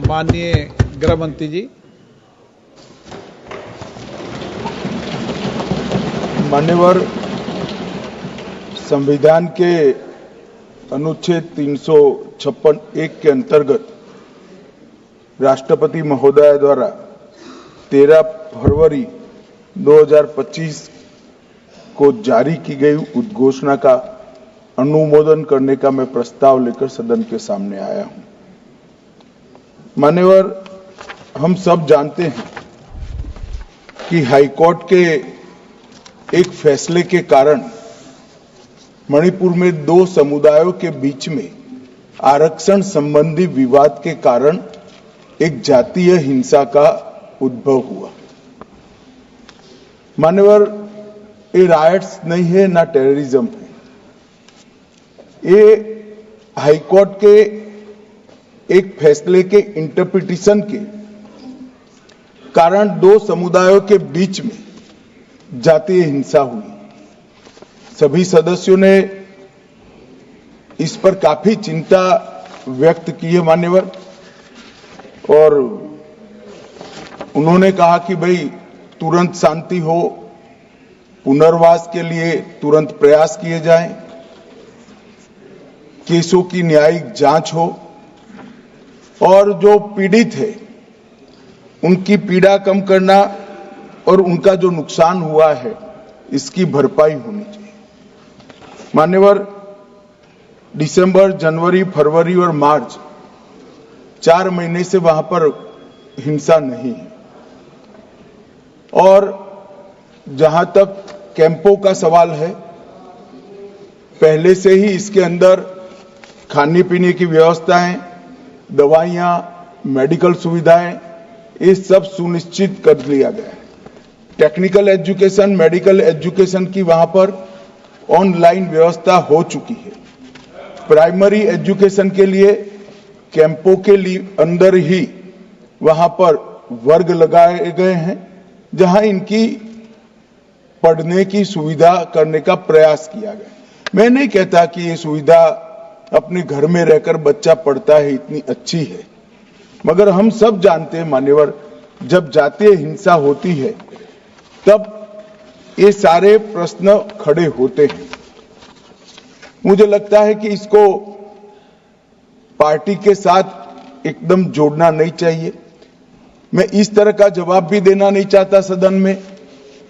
माननीय गृह मंत्री जी। मान्यवर, संविधान के अनुच्छेद 356(1) के अंतर्गत राष्ट्रपति महोदय द्वारा 13 फरवरी 2025 को जारी की गई उद्घोषणा का अनुमोदन करने का मैं प्रस्ताव लेकर सदन के सामने आया हूं। मान्यवर, हम सब जानते हैं कि हाईकोर्ट के एक फैसले के कारण मणिपुर में दो समुदायों के बीच में आरक्षण संबंधी विवाद के कारण एक जातीय हिंसा का उद्भव हुआ। मान्यवर, ये रायट्स नहीं है, ना टेररिज्म है। ये हाईकोर्ट के एक फैसले के इंटरप्रिटेशन के कारण दो समुदायों के बीच में जातीय हिंसा हुई। सभी सदस्यों ने इस पर काफी चिंता व्यक्त की है मान्यवर, और उन्होंने कहा कि भाई तुरंत शांति हो, पुनर्वास के लिए तुरंत प्रयास किए जाएं, केसों की न्यायिक जांच हो और जो पीड़ित है उनकी पीड़ा कम करना और उनका जो नुकसान हुआ है इसकी भरपाई होनी चाहिए। मान्यवर, दिसंबर, जनवरी, फरवरी और मार्च 4 महीने से वहां पर हिंसा नहीं है, और जहां तक कैंपों का सवाल है, पहले से ही इसके अंदर खाने पीने की व्यवस्थाएं, दवाइयां, मेडिकल सुविधाएं, ये सब सुनिश्चित कर लिया गया है। टेक्निकल एजुकेशन, मेडिकल एजुकेशन की वहां पर ऑनलाइन व्यवस्था हो चुकी है। प्राइमरी एजुकेशन के लिए कैंपों के लिए अंदर ही वहां पर वर्ग लगाए गए हैं, जहां इनकी पढ़ने की सुविधा करने का प्रयास किया गया। मैं नहीं कहता कि ये सुविधा अपने घर में रहकर बच्चा पढ़ता है इतनी अच्छी है, मगर हम सब जानते हैं मान्यवर, जब जातीय हिंसा होती है तब ये सारे प्रश्न खड़े होते हैं। मुझे लगता है कि इसको पार्टी के साथ एकदम जोड़ना नहीं चाहिए। मैं इस तरह का जवाब भी देना नहीं चाहता सदन में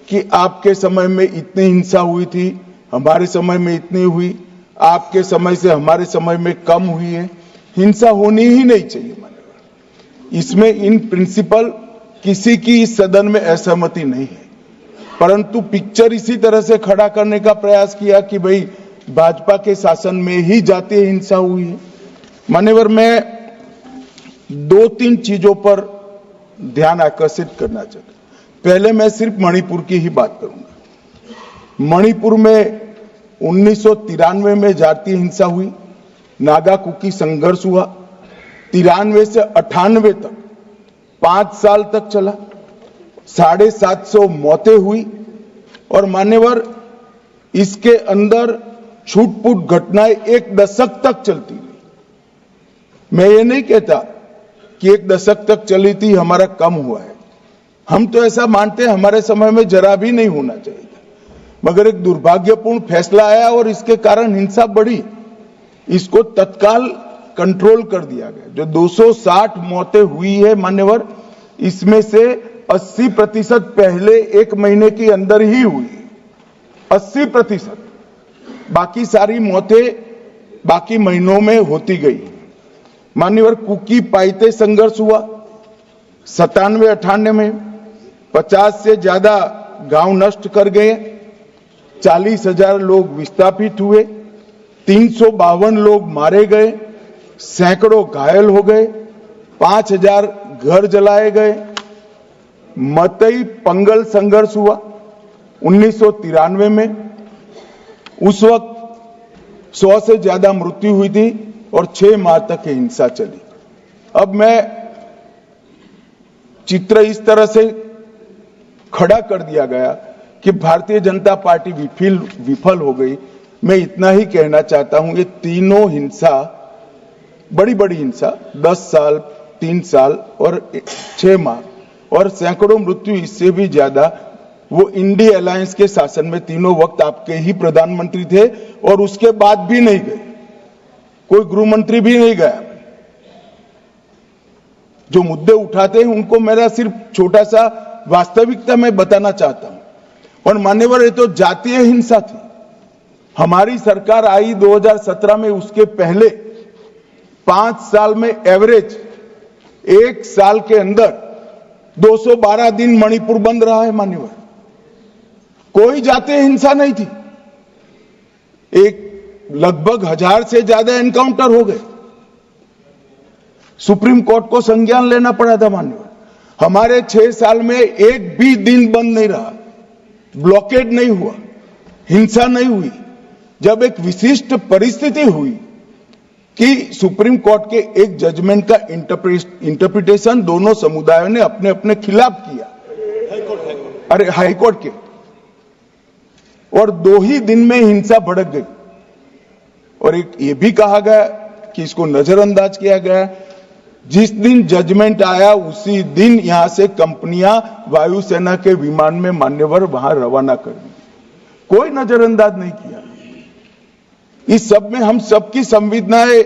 कि आपके समय में इतनी हिंसा हुई थी, हमारे समय में इतनी हुई, आपके समय से हमारे समय में कम हुई है। हिंसा होनी ही नहीं चाहिए। इसमें इन प्रिंसिपल किसी की इस सदन में असहमति नहीं है, परंतु पिक्चर इसी तरह से खड़ा करने का प्रयास किया कि भाई भाजपा के शासन में ही जातीय हिंसा हुई है। मान्यवर, मैं 2-3 चीजों पर ध्यान आकर्षित करना चाहता हूं। पहले मैं सिर्फ मणिपुर की ही बात करूंगा। मणिपुर में 1993 में जातीय हिंसा हुई, नागा कुकी संघर्ष हुआ। 93 से 98 तक 5 साल तक चला, 750 मौतें हुई, और मान्यवर इसके अंदर छूट-फूट घटनाएं 1 दशक तक चलती रही। मैं ये नहीं कहता कि 1 दशक तक चली थी, हमारा कम हुआ है। हम तो ऐसा मानते हैं हमारे समय में जरा भी नहीं होना चाहिए था, मगर एक दुर्भाग्यपूर्ण फैसला आया और इसके कारण हिंसा बढ़ी। इसको तत्काल कंट्रोल कर दिया गया। जो 260 मौतें हुई है मान्यवर, इसमें से 80% पहले 1 महीने के अंदर ही हुई। 80%। बाकी सारी मौतें बाकी महीनों में होती गई। मान्यवर, कुकी पाइते संघर्ष हुआ 97-98 में, 50 से ज्यादा गांव नष्ट कर गए, 40,000 लोग विस्थापित हुए, 352 लोग मारे गए, सैकड़ों घायल हो गए, 5,000 घर जलाए गए। मतई पंगल संघर्ष हुआ 1993 में, उस वक्त 100 से ज्यादा मृत्यु हुई थी और 6 माह तक हिंसा चली। अब मैं चित्र इस तरह से खड़ा कर दिया गया कि भारतीय जनता पार्टी विफल हो गई। मैं इतना ही कहना चाहता हूं, ये तीनों हिंसा, बड़ी बड़ी हिंसा 10 साल, 3 साल और 6 माह और सैकड़ों मृत्यु, इससे भी ज्यादा वो इंडी अलायंस के शासन में तीनों वक्त आपके ही प्रधानमंत्री थे और उसके बाद भी नहीं गए, कोई गृह मंत्री भी नहीं गया। जो मुद्दे उठाते हैं उनको मेरा सिर्फ छोटा सा वास्तविकता में बताना चाहता हूं। और मान्यवर, ये तो जातीय हिंसा थी। हमारी सरकार आई 2017 में, उसके पहले 5 साल में एवरेज 1 साल के अंदर 212 दिन मणिपुर बंद रहा है मान्यवर। कोई जातीय हिंसा नहीं थी। एक लगभग 1000 से ज्यादा एनकाउंटर हो गए। सुप्रीम कोर्ट को संज्ञान लेना पड़ा था मान्यवर। हमारे 6 साल में एक भी दिन बंद नहीं रहा, ब्लॉकेड नहीं हुआ, हिंसा नहीं हुई। जब एक विशिष्ट परिस्थिति हुई कि सुप्रीम कोर्ट के एक जजमेंट का इंटरप्रिटेशन दोनों समुदायों ने अपने अपने खिलाफ किया, अरे हाईकोर्ट के, और 2 ही दिन में हिंसा भड़क गई। और एक ये भी कहा गया कि इसको नजरअंदाज किया गया। जिस दिन जजमेंट आया उसी दिन यहां से कंपनियां वायुसेना के विमान में मान्यवर वहां रवाना कर दी। कोई नजरअंदाज नहीं किया। इस सब में हम सबकी संवेदनाएं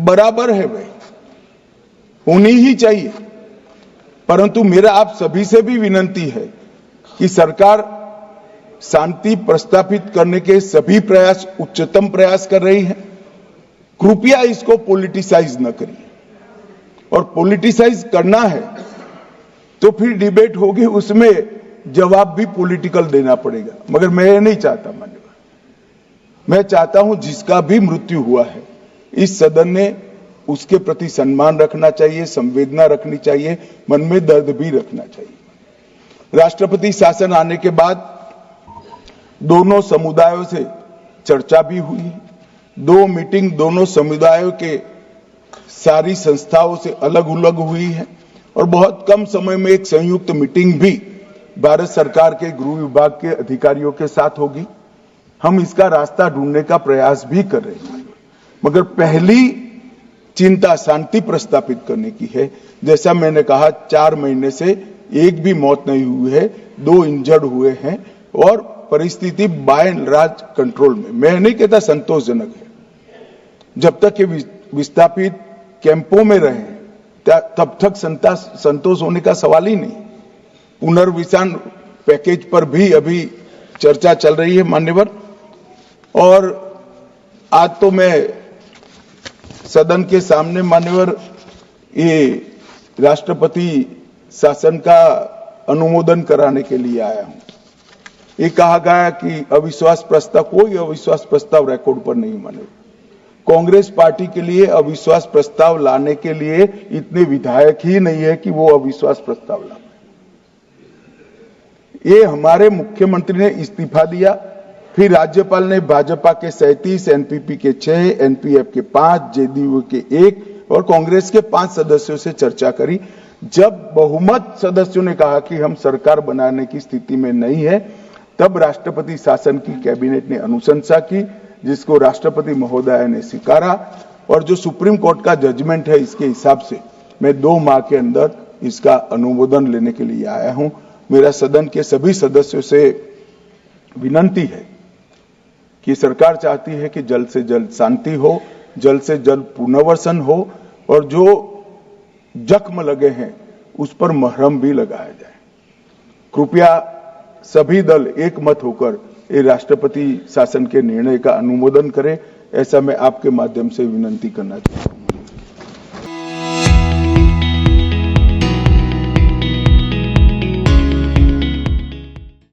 बराबर है भाई, होनी ही चाहिए। परंतु मेरा आप सभी से भी विनती है कि सरकार शांति प्रस्थापित करने के सभी प्रयास, उच्चतम प्रयास कर रही है। कृपया इसको पॉलिटिसाइज न करिए। और पॉलिटिसाइज करना है तो फिर डिबेट होगी, उसमें जवाब भी पॉलिटिकल देना पड़ेगा। मगर मैं ये नहीं चाहता मान्यवर। मैं चाहता हूं जिसका भी मृत्यु हुआ है, इस सदन ने उसके प्रति सम्मान रखना चाहिए, संवेदना रखनी चाहिए, मन में दर्द भी रखना चाहिए। राष्ट्रपति शासन आने के बाद दोनों समुदायों से चर्चा भी हुई। 2 मीटिंग दोनों समुदायों के सारी संस्थाओं से अलग अलग हुई है और बहुत कम समय में एक संयुक्त मीटिंग भी भारत सरकार के गृह विभाग के अधिकारियों के साथ होगी। हम इसका रास्ता ढूंढने का प्रयास भी कर रहे हैं। मगर पहली चिंता शांति प्रस्थापित करने की है। जैसा मैंने कहा, 4 महीने से एक भी मौत नहीं हुई है, 2 इंजर्ड हुए हैं और परिस्थिति बाय एंड लार्ज कंट्रोल में। मैं नहीं कहता संतोषजनक है। जब तक ये विस्थापित कैंपों में रहे तब तक संतोष होने का सवाल ही नहीं। पुनर्विसान पैकेज पर भी अभी चर्चा चल रही है मान्यवर। और आज तो मैं सदन के सामने मान्यवर ये राष्ट्रपति शासन का अनुमोदन कराने के लिए आया हूं। ये कहा गया कि अविश्वास प्रस्ताव, कोई अविश्वास प्रस्ताव रिकॉर्ड पर नहीं मान्यवर। कांग्रेस पार्टी के लिए अविश्वास प्रस्ताव लाने के लिए इतने विधायक ही नहीं है कि वो अविश्वास प्रस्ताव ला। ये हमारे मुख्यमंत्री ने इस्तीफा दिया, फिर राज्यपाल ने भाजपा के 37, एनपीपी के 6, एनपीएफ के 5, जेडीयू के 1 और कांग्रेस के 5 सदस्यों से चर्चा करी। जब बहुमत सदस्यों ने कहा कि हम सरकार बनाने की स्थिति में नहीं है, तब राष्ट्रपति शासन की कैबिनेट ने अनुशंसा की, जिसको राष्ट्रपति महोदय ने स्वीकारा। और जो सुप्रीम कोर्ट का जजमेंट है, इसके हिसाब से मैं 2 माह के अंदर इसका अनुमोदन लेने के लिए आया हूं। मेरा सदन के सभी सदस्यों से विनती है कि सरकार चाहती है कि जल्द से जल्द शांति हो, जल्द से जल्द पुनर्वसन हो और जो जख्म लगे हैं उस पर मरहम भी लगाया जाए। कृपया सभी दल एक मत होकर ये राष्ट्रपति शासन के निर्णय का अनुमोदन करें, ऐसा मैं आपके माध्यम से विनती करना चाहता हूं।